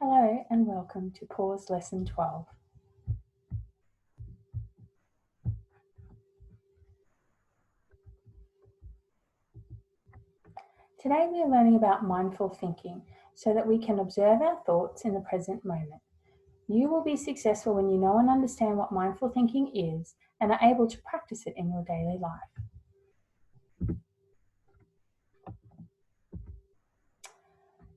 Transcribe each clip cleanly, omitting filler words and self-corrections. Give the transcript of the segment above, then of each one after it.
Hello and welcome to Pause Lesson 12. Today we are learning about mindful thinking so that we can observe our thoughts in the present moment. You will be successful when you know and understand what mindful thinking is and are able to practice it in your daily life.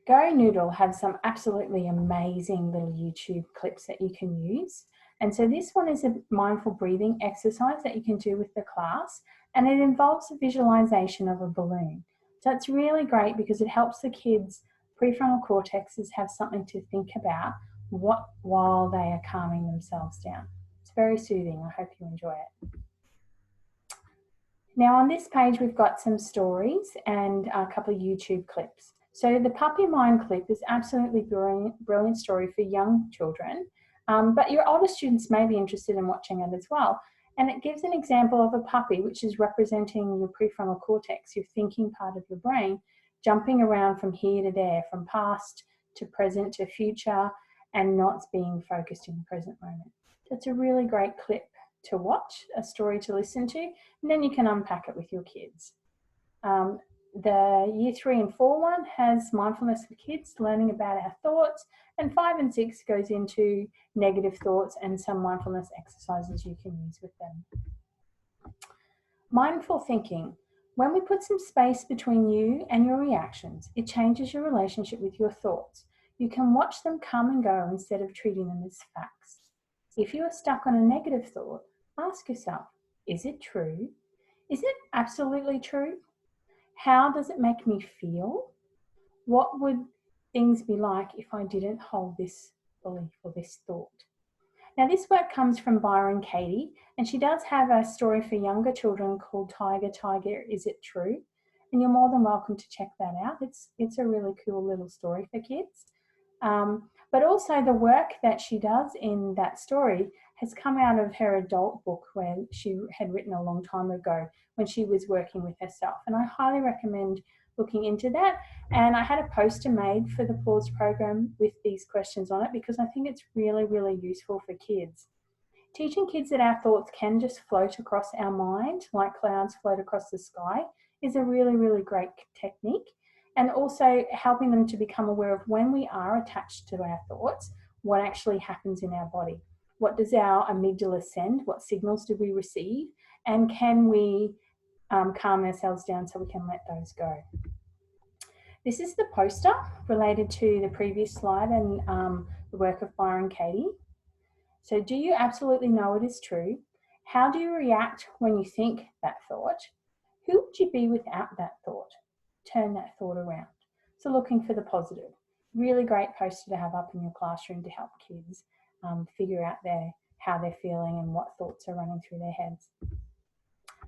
GoNoodle have some absolutely amazing little YouTube clips that you can use. And so this one is a mindful breathing exercise that you can do with the class, and it involves a visualization of a balloon. So it's really great because it helps the kids' prefrontal cortexes have something to think about while they are calming themselves down. It's very soothing. I hope you enjoy it. Now on this page we've got some stories and a couple of YouTube clips. So the Puppy Mind clip is absolutely brilliant story for young children, but your older students may be interested in watching it as well. And it gives an example of a puppy, which is representing your prefrontal cortex, your thinking part of your brain, jumping around from here to there, from past to present to future, and not being focused in the present moment. So it's a really great clip to watch, a story to listen to, and then you can unpack it with your kids. The Year 3 and 4 one has mindfulness for kids, learning about our thoughts, and 5 and 6 goes into negative thoughts and some mindfulness exercises you can use with them. Mindful thinking. When we put some space between you and your reactions, it changes your relationship with your thoughts. You can watch them come and go instead of treating them as facts. If you are stuck on a negative thought, ask yourself, is it true? Is it absolutely true? How does it make me feel? What would things be like if I didn't hold this belief or this thought? Now this work comes from Byron Katie, and she does have a story for younger children called Tiger, Tiger, Is It True? And you're more than welcome to check that out. It's a really cool little story for kids. But also the work that she does in that story has come out of her adult book where she had written a long time ago when she was working with herself. And I highly recommend looking into that. And I had a poster made for the Pause program with these questions on it because I think it's really, really useful for kids. Teaching kids that our thoughts can just float across our mind like clouds float across the sky is a really, really great technique. And also helping them to become aware of when we are attached to our thoughts, what actually happens in our body. What does our amygdala send? What signals do we receive? And can we calm ourselves down so we can let those go? This is the poster related to the previous slide and the work of Byron Katie. So do you absolutely know it is true? How do you react when you think that thought? Who would you be without that thought? Turn that thought around. So looking for the positive. Really great poster to have up in your classroom to help kids figure out how they're feeling and what thoughts are running through their heads.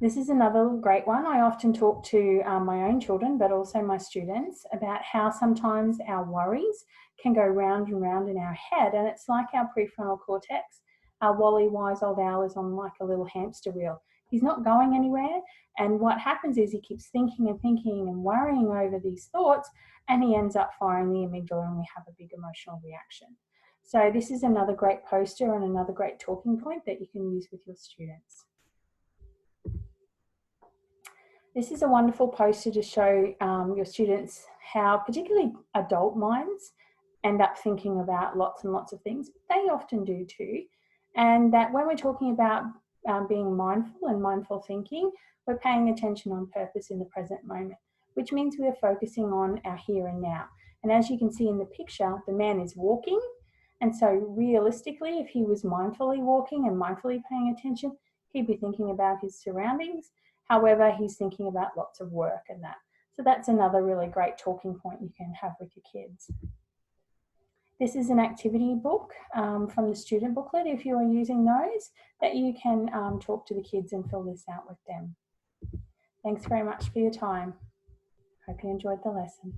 This is another great one. I often talk to my own children, but also my students, about how sometimes our worries can go round and round in our head, and it's like our prefrontal cortex. Our Wally wise old owl is on like a little hamster wheel. He's not going anywhere, and what happens is he keeps thinking and thinking and worrying over these thoughts, and he ends up firing the amygdala and we have a big emotional reaction. So this is another great poster and another great talking point that you can use with your students. This is a wonderful poster to show your students how particularly adult minds end up thinking about lots and lots of things. They often do too. And that when we're talking about being mindful and mindful thinking, we're paying attention on purpose in the present moment, which means we're focusing on our here and now. And as you can see in the picture, the man is walking. And so realistically, if he was mindfully walking and mindfully paying attention, he'd be thinking about his surroundings. However, he's thinking about lots of work and that. So that's another really great talking point you can have with your kids. This is an activity book from the student booklet, if you are using those, that you can talk to the kids and fill this out with them. Thanks very much for your time. Hope you enjoyed the lesson.